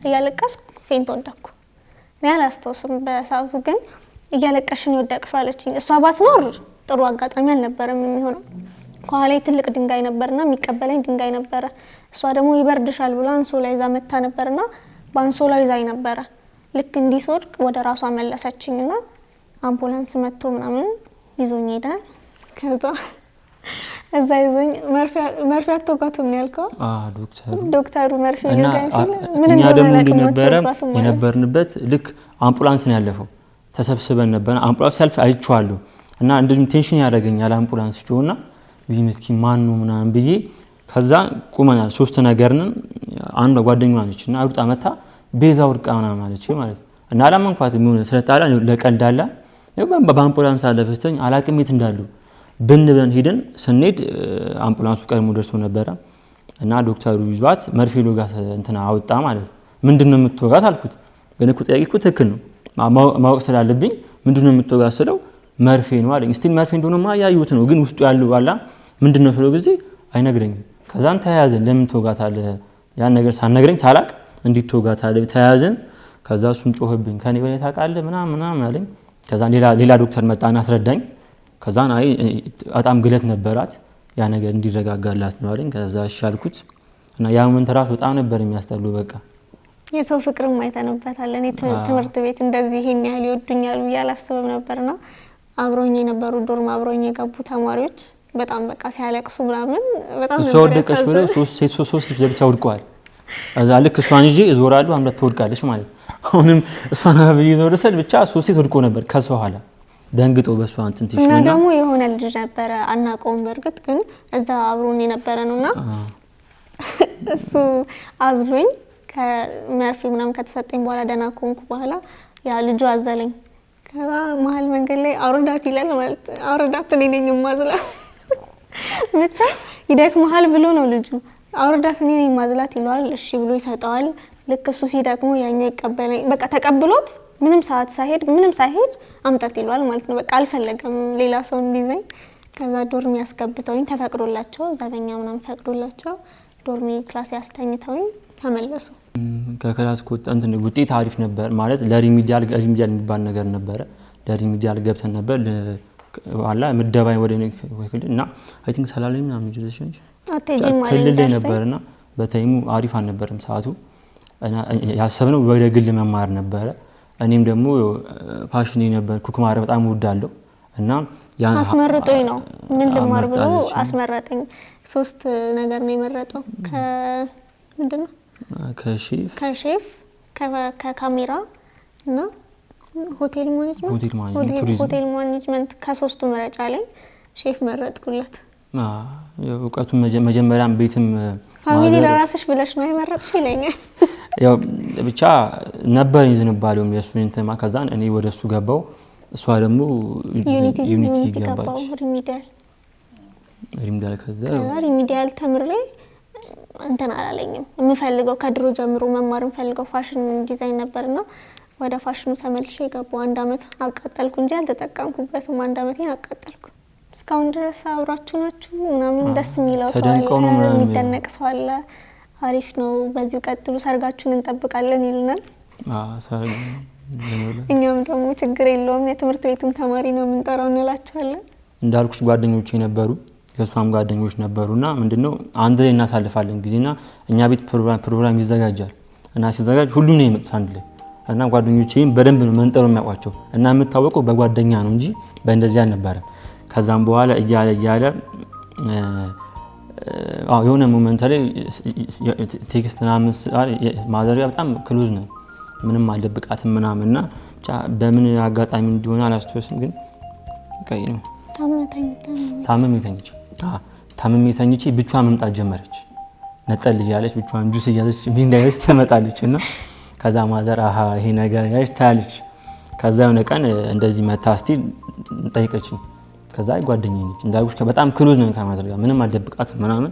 እያለቀስኩ ፌንት ወደቅኩ። እኔ አላስታውስም በሰዓቱ ግን እያለቀሽን ይወደቅሻው አለችኝ። እሷ ባትኖር ጥሩ አጋጣሚ አልነበረም የሚሆነው። ከኋላ ትልቅ ድንጋይ ነበርና የሚቀበለኝ ድንጋይ ነበር። እሷ ደግሞ ይበርድሻል ብላ አንሶላ ይዛ መታ ነበርና በአንሶላ ይዛኝ ነበር። ልክ እንዲስወድቅ ወደ ራሷ መለሰችኝና አምቡላንስ መጥቶ ምናምን ይዞኝ ሄደ። ከዛ እዛ ይዞኝ መርፌ አትወጋቱም ነው ያልከው? ዶክተሩ መርፌ ይወጋኝ ሲል ምን እንደነበረ የነበርንበት ልክ አምቡላንስ ነው ያለፈው። ተሰብስበን ነበር አምቡላንስ ሰልፍ አይቻለሁ እና እንደዚህ ቴንሽን ያደርገኛል አምቡላንስ ጆና ቢዚ ምስኪን ማን ነው ምናምን ብዬ ከዛ ቁመናል። ሶስት ነገርነን አንዷ ጓደኛዋ ነችና አውጣ መታ ቤዛ ወርቃ ምናምን አለች ማለት እና አላመንኳት ምን ስለታላ ለቀልዳላ በአምቡላንስ አለፈስተኝ አላቅም የት እንዳሉ ብለን ሄደን ስንሄድ አምቡላንሱ ቀድሞ ደርሶ ነበር እና ዶክተሩ ይዟት መርፌ ሎጋት እንትና አውጣ ማለት ምንድነው የምትወጋት አልኩት። ግን እኮ ጠይቂኩ ትክክል ነው ማወቅ ስላለብኝ ምንድነው የምትወጋት ስለው መርፌ ነው አለኝ። እስቲ መርፌ እንደሆነማ ያዩት ነው ግን ውስጡ ያለው ዋላ ምንድነው ስለው ጊዜ አይነግረኝም። ከዛን ተያያዘን ለምን ትወጋታለ ያን ነገር ሳነግረኝ ሳላቅ እንዴት ትወጋታለ ተያያዘን። ከዛ እሱን ጮህብኝ ከኔ በላይ ታውቃለህ ምናምን አለኝ። ከዛን ሌላ ዶክተር መጣና አስረዳኝ። ከዛን አይ በጣም ግለት ነበራት ያ ነገር እንዲረጋጋላት ነው አለኝ። ከዛ ሻልኩት እና ያው ምን ተራስ በጣም ነበር የሚያስጠላው። በቃ የሰው ፍቅርም አይተነበታል። እኔ ትምህርት ቤት እንደዚህ ይሄን ያህል ይወዱኛል ብዬ አላስብም ነበርና አብሮኝ የነበሩ ዶርም አብሮኝ የገቡ ተማሪዎች በጣም በቃ ሲያለቅሱ ምናምን በጣም ነበር ወደቀች ብለው ሶስት ለብቻ ወድቀዋል። እዛ ልክ እሷን ይዤ እዞራለሁ አምራ ትወድቃለች ማለት አሁንም እሷን አብይ ዞርሰል ብቻ ሶስት ወድቆ ነበር ከሷ ኋላ ደንግጦ በሷ እንትን ትሽና እና ደግሞ የሆነ ልጅ ነበር አናቀውም በርግጥ ግን እዛ አብሮኝ የነበረ ነውና እሱ አዝሮኝ ከመርፌ ምናምን ከተሰጠኝ በኋላ ደና ኮንኩ በኋላ ያ ልጅ አዘለኝ። ከዛ መሀል መንገድ ላይ አውርዳት ይላል ማለት አውርዳት እኔ ነኝ ማዝላ ብቻ ይደክመሃል ብሎ ነው ልጁ አውርዳት እኔ ነኝ ማዝላት ይለዋል። እሺ ብሎ ይሰጣዋል። ልክ እሱ ሲደክሞ ያኛው ይቀበለኝ በቃ ተቀብሎት ምንም ሳይሄድ አምጣት ይለዋል ማለት ነው። በቃ አልፈለገም ሌላ ሰው እንዲዘኝ። ከዛ ዶርም ያስገብተውኝ ተፈቅዶላቸው ዘበኛ ምናምን ፈቅዶላቸው ዶርም ክላስ ያስተኝተውኝ ተመለሱ። ከክላስ ኮንተንት ውጤት አሪፍ ነበር ማለት ለሪሚዲያል የሚባል ነገር ነበር። ለሪሚዲያል ገብተን ነበር ዋላ ምደባይ ወደ እና አይ ቲንክ ሰላሌ ምናምን ጀዘሽን ክልል ላይ ነበርና በታይሙ አሪፍ አልነበረም ሰዓቱ እና ያሰብነው ወደ ግል መማር ነበር። እኔም ደግሞ ፓሽኔ ነበር ኩክ ማድረግ በጣም ወዳለሁ እና ያን አስመረጠኝ ነው ምን ልማር ብሎ አስመረጠኝ። ሶስት ነገር ነው የመረጠው ምንድነው ከሼፍ ከካሜራ እና ሆቴል ማኔጅመንት ከሶስቱ መረጫ ላይ ሼፍ መረጥኩለት። እውቀቱ መጀመሪያም ቤትም ፋሚሊ ለራስሽ ብለሽ ነው የመረጥሽ ይለኛል። ያው ብቻ ነበር ይዝንባለው የሱን እንተማ ከዛን እኔ ወደሱ ገባው እሷ ደግሞ ዩኒቲ ገባች ሪሚዲያል ከዛ ሪሚዲያል ተምሬ እንትን አላለኝም የምፈልገው ከድሮ ጀምሮ መማር የምፈልገው ፋሽን ዲዛይን ነበርና ወደ ፋሽኑ ተመልሼ ገባሁ 1 አመት አቃጠልኩ እንጂ አልተጠቀምኩበትም 1 አመቴን አቃጠልኩ እስካሁን ድረስ አብራችሁ ናችሁ ምናምን ደስ የሚለው ሰው አለ የሚደነቅ ሰው አለ አሪፍ ነው በዚሁ ቀጥሉ ሰርጋችሁን እንጠብቃለን ይሉናል ሰርግ እኛም ደግሞ ችግር የለውም የትምህርት ቤቱን ተማሪ ነው የምንጠራው እንላቸዋለን እንዳልኩሽ ጓደኞቼ ነበሩ የሷም ጓደኞች ነበሩና ምንድነው አንድ ላይ እናሳልፋለን ጊዜና እኛ ቤት ፕሮግራም ይዘጋጃል እና ሲዘጋጅ ሁሉም ነው የመጡት አንድ ላይ እና ጓደኞቼም በደንብ ነው መንጠሩ የሚያውቋቸው እና የምታወቀው በጓደኛ ነው እንጂ በእንደዚያ አልነበረም ከዛም በኋላ እያለ የሆነ ሞመንት ላይ ቴክስት ምናምን ማዘሪያ በጣም ክሎዝ ነው ምንም አልደብቃትም ምናምንና በምን አጋጣሚ እንደሆነ አላስተውስም ግን ቀይ ነው ታመም የተኝቼ ብቻዋን መምጣት ጀመረች ነጠል ያለች ብቻዋን ጁስ እያለች እንዳይወስ ትመጣለችና ከዛ ማዘር ይሄ ነገር ያይሽ ታለች ከዛ የሆነ ቀን እንደዚህ መታስቲ ጠይቀችኝ ከዛ ጓደኛዬ ነች እንዳልኩሽ በጣም ክሎዝ ነው ከማዘር ጋር ምንም አልደብቃትም ምናምን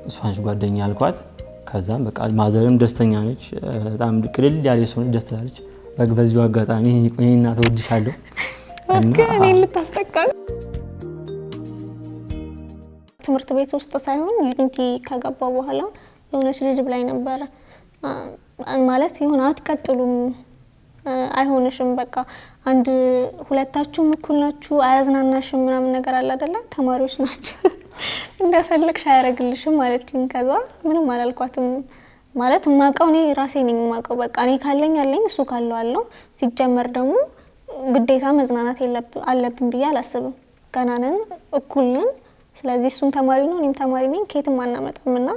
እሷንሽ ጓደኛ አልኳት ከዛም በቃ ማዘርም ደስተኛ ነች በጣም ቅልል ያለ ሰው ነች ደስተኛለች በዚሁ አጋጣሚ እኔና ተወድሻለሁ እና እኔ ልታስጠቃኝ ትምህርት ቤት ውስጥ ሳይሆን ዩኒቲ ከገባው በኋላ የሆነች ልጅ ብላይ ነበር ማለት ይሁን አትቀጥሉም አይሆንሽም በቃ አንድ ሁለታችሁም እኩል ናችሁ አያዝናናሽም ምናምን ነገር አለ አይደለ ተማሪዎች ናቸው እንደፈለግሽ አያረግልሽም ማለትኝ ከዛ ምንም አላልኳትም ማለት ማቀው እኔ ራሴ ነኝ ማቀው በቃ እኔ ካለኝ አለኝ እሱ ካለው አለው ሲጀመር ደግሞ ግዴታ መዝናናት አለብን ብዬ አላስብም ገና ነን እኩል ነን ስለዚህ እሱም ተማሪ ነው እኔም ተማሪ ነኝ ከየትም አናመጣምና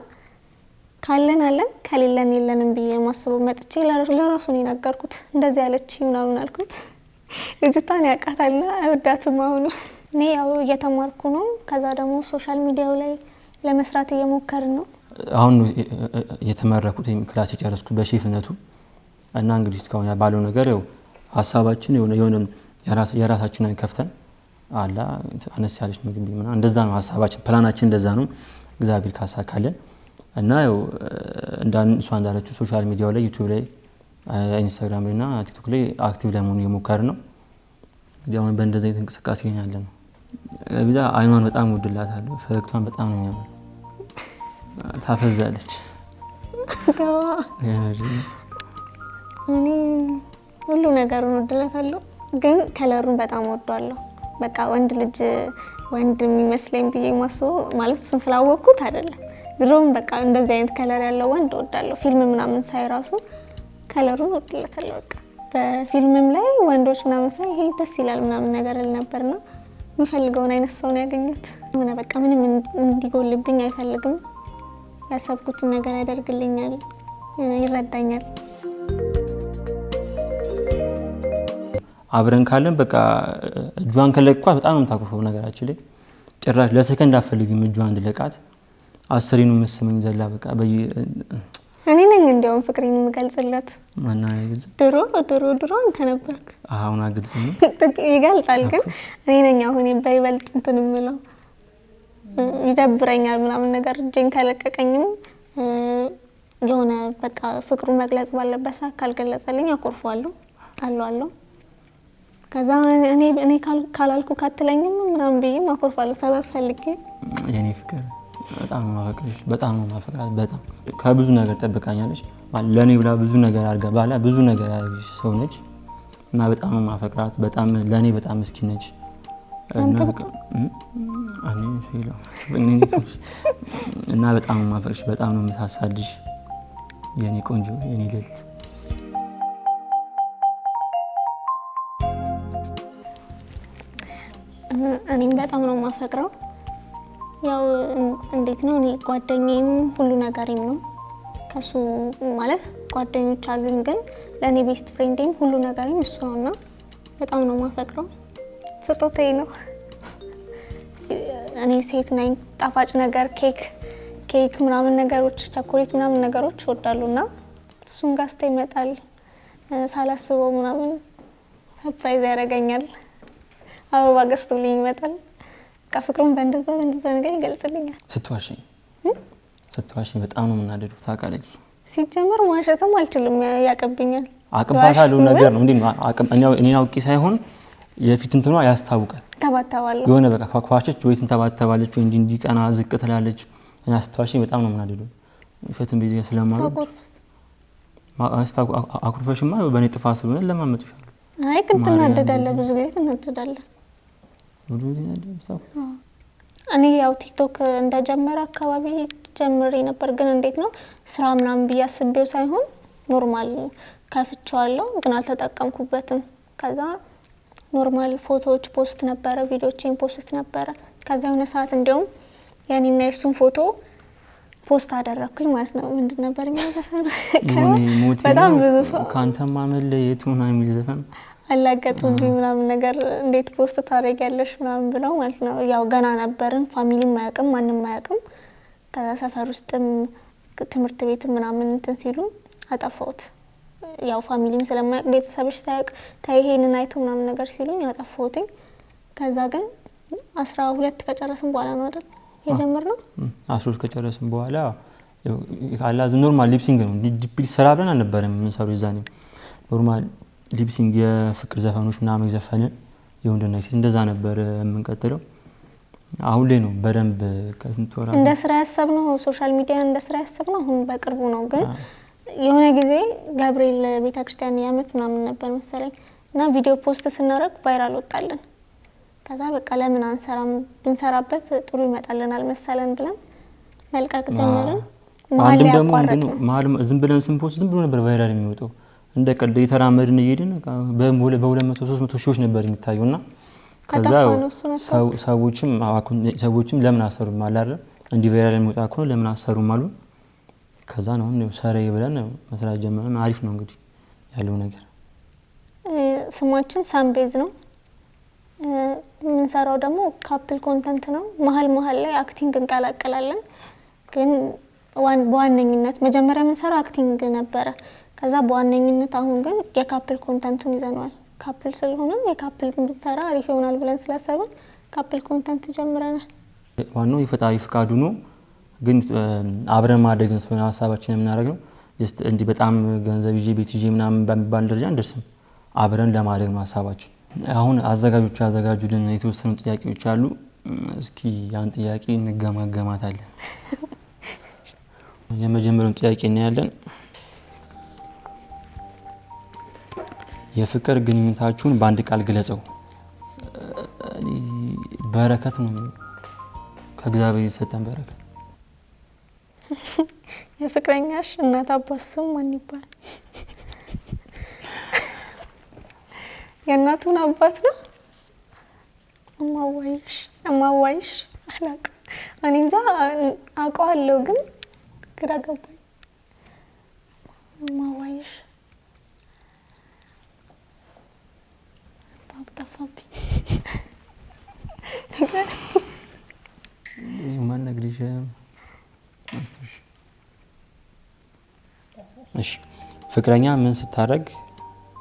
ካለን አለን ከሌለን የለንም ብዬ ማስበው መጥቼ ለራሱ ነው ነገርኩት እንደዚህ ያለች ምናምን አልኩት ልጅቷን ያቃታልና አይወዳትም አሁን እኔ ያው እየተማርኩ ነው ከዛ ደግሞ ሶሻል ሚዲያው ላይ ለመስራት እየሞከርን ነው አሁን የተመረኩት ክላስ የጨረስኩት በሼፍነቱ እና እንግዲህ እስካሁን ባለው ነገር ያው ሐሳባችን የሆነ የራሳችንን ከፍተን አላ አነስ ያለች ምግብ ምናምን እንደዛ ነው ሐሳባችን ፕላናችን እንደዛ ነው እግዚአብሔር ካሳካለን እና ያው እሷ እንዳለችው ሶሻል ሚዲያው ላይ ዩቲዩብ ላይ ኢንስታግራም ላይ እና ቲክቶክ ላይ አክቲቭ ለመሆን እየሞከርን ነው እንግዲህ አሁን በእንደዚህ አይነት እንቅስቃሴ ላይ ያለን ቢዛ አይኗን በጣም ወድላታለሁ ፈገግታዋን በጣም ነው የሚያምረው ታፈዛለች እኔ ሁሉ ነገሩን ወድላታለሁ ግን ከለሩን በጣም ወዷለሁ በቃ ወንድ የሚመስለኝ ብዬ ማስበው ማለት እሱን ስላወቅኩት አይደለም ድሮም በቃ እንደዚህ አይነት ከለር ያለው ወንድ ወዳለሁ ፊልም ምናምን ሳይ ራሱ ከለሩን ወድላታለሁ በቃ በፊልምም ላይ ወንዶች ምናምን ሳይ ይሄ ደስ ይላል ምናምን ነገር ነበርና ምፈልገውን አይነት ሰው ነው ያገኘሁት ሆነ በቃ ምንም እንዲጎልብኝ አይፈልግም ያሰብኩትን ነገር ያደርግልኛል ይረዳኛል አብረን ካለን በቃ እጇን ከለቅኳት በጣም ነው የምታኮርፈው ነገራችን ላይ ጭራሽ ለሰከንድ አፈልግም እጇን እንድለቃት አስሪኑ መስመኝ ዘላ በቃ እኔ ነኝ እንደውም ፍቅሬን የምገልጽለት ማና ይገልጽ ድሮ አንተ ነበርክ አሁን አግልጽ ነው ይገልጻል ግን እኔ ነኝ አሁን በይበልጥ እንትን ምለው ይደብረኛል ምናምን ነገር እጄን ከለቀቀኝም የሆነ በቃ ፍቅሩ መግለጽ ባለበት ሰዓት ካልገለጸልኝ አኮርፋለሁ አለዋለሁ ከዛ እኔ ካላልኩ ካትለኝም ምናምን ብዬም አኮርፋለሁ ሰበብ ፈልጌ የኔ ፍቅር በጣም ነው ማፈቅራት በጣም ከብዙ ነገር ጠብቃኛለች ለኔ ብላ ብዙ ነገር አርጋ ባላ ብዙ ነገር ሰው ነች እና በጣም ማፈቅራት በጣም ለኔ በጣም ምስኪን ነች እና በጣም ማፈቅርሽ በጣም ነው የምታሳድሽ የኔ ቆንጆ የኔ ልዕልት እኔም በጣም ነው ማፈቅረው ያው እንዴት ነው እኔ ጓደኛዬም ሁሉ ነገሬም ነው ከሱ ማለት ጓደኞች አሉኝ ግን ለኔ ቤስት ፍሬንዴም ሁሉ ነገሬም እሱ ነውና በጣም ነው ማፈቅረው ስጦታዬ ነው እኔ ሴት ነኝ ጣፋጭ ነገር ኬክ ምናምን ነገሮች ቸኮሌት ምናምን ነገሮች ወዳሉና እሱን ጋስቶ ይመጣል ሳላስበው ምናምን ሰርፕራይዝ ያደርገኛል። አበባ ገዝቶልኝ ይመጣል። ፍቅሩን በእንደዛ ነገር ይገልጽልኛል። ስትዋሽኝ በጣም ነው የምናደደው ታውቃለች። ሲጀመር ማሸተም አልችልም፣ ያቀብኛል። አቅባታለሁ ነገር ነው እንዴ እኔ አውቄ ሳይሆን የፊት እንትኗ ያስታውቃል። ተባተባለሁ የሆነ በቃ ኳኳቸች ወይ ተባተባለች ወይ እንጂ ቀና ዝቅ ትላለች። እና ስትዋሽኝ በጣም ነው የምናደደው። ውሸትን በዚህ ስለማለት አኩርፈሽማ በእኔ ጥፋት ስለሆነ ለማመጥሻለሁ። አይ ግን ትናደዳለህ፣ ብዙ ጊዜ ትናደዳለህ። እኔ ያው ቲክቶክ እንደጀመረ አካባቢ ጀምሬ ነበር፣ ግን እንዴት ነው ስራ ምናምን ብዬ አስቤው ሳይሆን ኖርማል ከፍቼዋለሁ፣ ግን አልተጠቀምኩበትም። ከዛ ኖርማል ፎቶዎች ፖስት ነበረ፣ ቪዲዮዎችን ፖስት ነበረ። ከዛ የሆነ ሰዓት እንዲያውም ያኔና የሱን ፎቶ ፖስት አደረኩኝ ማለት ነው። ምንድን ነበር የሚያዘፈን በጣም ብዙ ሰው ካንተማ መለየት ሆና የሚል ዘፈን አላገጡኝ ምናምን ነገር እንዴት ፖስት ታደርጊያለሽ ምናምን ብለው ማለት ነው። ያው ገና ነበርን፣ ፋሚሊም ማያውቅም ማንንም ማያውቅም። ከዛ ሰፈር ውስጥም ትምህርት ቤት ምናምን እንትን ሲሉ አጠፋሁት። ያው ፋሚሊም ስለማያውቅ ቤተሰብሽ ሳያውቅ ታይሄንን አይቶ ምናምን ነገር ሲሉኝ አጠፋሁትኝ። ከዛ ግን 12 ከጨረስን በኋላ ነው አይደል የጀመርነው? 12 ከጨረስን በኋላ ያው ኖርማል ሊፕሲንግ ነው። ዲፕሊ ስራ ብለን አልነበረም የምንሰራው የዛኔ ኖርማል ሊፕሲንግ የፍቅር ዘፈኖች ምናምን ዘፈንን የወንድና ሴት እንደዛ ነበር የምንቀጥለው። አሁን ላይ ነው በደንብ ከስንት ወራ እንደ ስራ ያሰብነው ሶሻል ሚዲያ እንደ ስራ ያሰብነው አሁን በቅርቡ ነው። ግን የሆነ ጊዜ ገብርኤል ቤተክርስቲያን ያመት ምናምን ነበር መሰለኝ እና ቪዲዮ ፖስት ስናደርግ ቫይራል ወጣለን። ከዛ በቃ ለምን አንሰራም ብንሰራበት ጥሩ ይመጣልናል መሰለን ብለን መልቀቅ ጀመርን። አንድም ደግሞ ምንድነው ዝም ብለን ስንፖስት ዝም ብሎ ነበር ቫይራል የሚወጣው። እንደ ቀልድ የተራመድን እየሄድን በ200 300 ሺዎች ነበር የሚታዩና ከዛ ሰዎችም ለምን አሰሩም አላረ እንዲ ቫይራል የሚወጣ ከሆነ ለምን አሰሩም አሉ። ከዛ ነው ሰራይ ብለን መስራት ጀመርን። አሪፍ ነው እንግዲህ ያለው ነገር። ስማችን ሳምቤዝ ነው። የምንሰራው ደግሞ ካፕል ኮንተንት ነው። መሀል ላይ አክቲንግ እንቀላቀላለን። ግን በዋነኝነት መጀመሪያ የምንሰራው አክቲንግ ነበረ። ከዛ በዋነኝነት አሁን ግን የካፕል ኮንተንቱን ይዘናል። ካፕል ስለሆነ የካፕል ብንሰራ አሪፍ ይሆናል ብለን ስላሰብን ካፕል ኮንተንት ጀምረናል። ዋናው የፈጣሪ ፍቃዱ ነው። ግን አብረን ማደግን ስለሆነ ሀሳባችን የምናደርገው ጀስት እንዲህ በጣም ገንዘብ ይዤ ቤት ይዤ ምናምን በሚባል ደረጃ እንደርስም አብረን ለማደግ ነው ሀሳባችን። አሁን አዘጋጆቹ ያዘጋጁልን የተወሰኑ ጥያቄዎች አሉ። እስኪ ያን ጥያቄ እንገማገማታለን። የመጀመሪያውን ጥያቄ እናያለን። የፍቅር ግንኙነታችሁን በአንድ ቃል ግለጸው። በረከት ነው፣ ከእግዚአብሔር የተሰጠን በረከት። የፍቅረኛሽ እናት አባት ስም ማን ይባላል? የእናቱን አባት ነው። እማዋይሽ አላውቅም። እኔ እንጃ አውቀዋለሁ ግን ግራ ገባኝ። እማዋይሽ ጠፋብኝ። ማን ነግሪሽ? እሺ ፍቅረኛ ምን ስታደርግ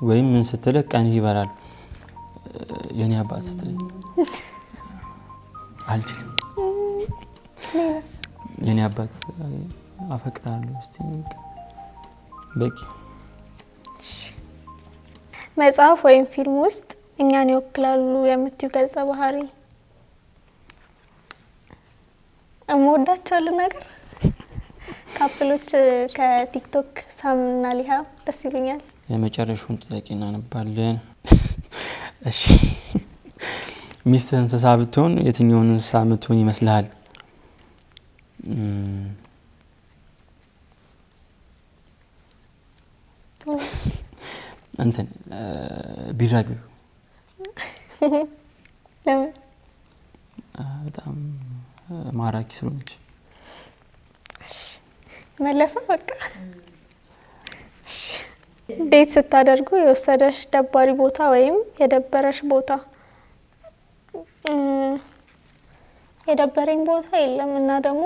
ወይም ምን ስትልህ ቀንህ ይበራል? የኔ አባት ስትለኝ አልችልም። የኔ አባት አፈቅራለሁ እስቲ በቂ። መጽሐፍ ወይም ፊልም ውስጥ እኛን ይወክላሉ የምትዩ ገጸ ባህሪ? እምወዳቸው ነገር ካፕሎች ከቲክቶክ ሳምና ሊሃ ደስ ይሉኛል። የመጨረሻውን ጥያቄ እናነባለን። እሺ ሚስት እንስሳ ብትሆን የትኛውን እንስሳ ምትሆን ይመስልሃል? እንትን ቢራቢሮ። ለምን? በጣም ማራኪ ስለሆነች። መለሰ በቃ። ዴት ስታደርጉ የወሰደሽ ደባሪ ቦታ ወይም የደበረሽ ቦታ? የደበረኝ ቦታ የለም። እና ደግሞ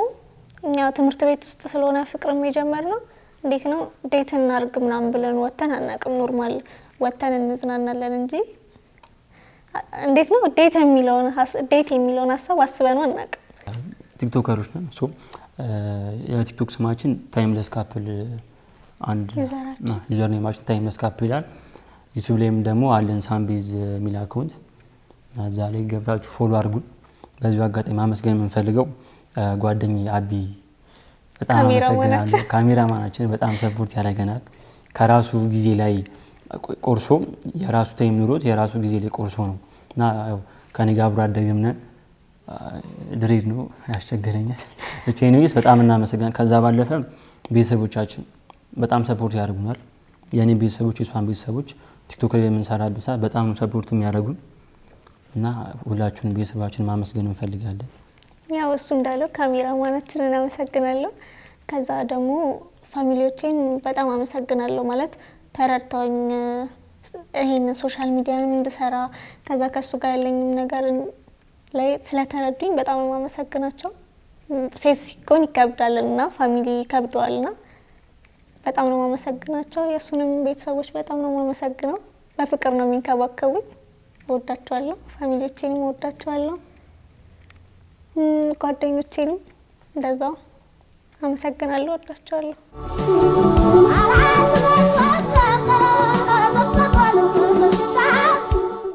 እኛ ትምህርት ቤት ውስጥ ስለሆነ ፍቅርም የጀመርነው እንዴት ነው ዴት እናርግ ምናምን ብለን ወተን አናውቅም። ኖርማል ወተን እንዝናናለን እንጂ እንዴት ነው ዴት የሚለውን ሀሳብ አስበነው አናውቅም። ቲክቶከሮች ነን። ሶ የቲክቶክ ስማችን ታይምለስ ካፕል አንድ ዩዘር ኔማችን ታይምለስ ካፕል ይላል። ዩቲዩብ ላይም ደግሞ አለን ሳምቢዝ የሚል አካውንት፣ እዛ ላይ ገብታችሁ ፎሎ አድርጉን። በዚሁ አጋጣሚ ማመስገን የምንፈልገው ጓደኛዬ አቢ በጣም አመሰግናለሁ። ካሜራማናችን በጣም ሰፖርት ያደርገናል። ከራሱ ጊዜ ላይ ቆርሶ የራሱ ታይም ኑሮት የራሱ ጊዜ ላይ ቆርሶ ነው እና ከኔ ጋር አብሮ አደግም ነን። ድሬድ ነው ያስቸገረኛል። እቺ በጣም እናመሰግናለን። ከዛ ባለፈ ቤተሰቦቻችን በጣም ሰፖርት ያደርጉናል። የኔ ቤተሰቦች የሷን ቤተሰቦች ቲክቶክ ላይ የምንሰራበት ሰዓት በጣም ነው ሰፖርት የሚያደርጉን እና ሁላችሁን ቤተሰባችን ማመስገን እንፈልጋለን። ያው እሱ እንዳለው ካሜራማናችንን አመሰግናለሁ። ከዛ ደግሞ ፋሚሊዎቼን በጣም አመሰግናለሁ። ማለት ተረድተውኝ ይሄን ሶሻል ሚዲያን እንድሰራ ከዛ ከሱ ጋር ያለኝም ነገር ላይ ስለተረዱኝ በጣም ነው ማመሰግናቸው። ሴት ሲኮን ይከብዳልና ፋሚሊ ይከብደዋልና በጣም ነው ማመሰግናቸው። የሱንም ቤተሰቦች በጣም ነው ማመሰግነው። በፍቅር ነው የሚንከባከቡኝ። እወዳቸዋለሁ። ፋሚሊዎቼንም እወዳቸዋለሁ። ጓደኞቼንም እንደዛው አመሰግናለሁ። እወዳቸዋለሁ።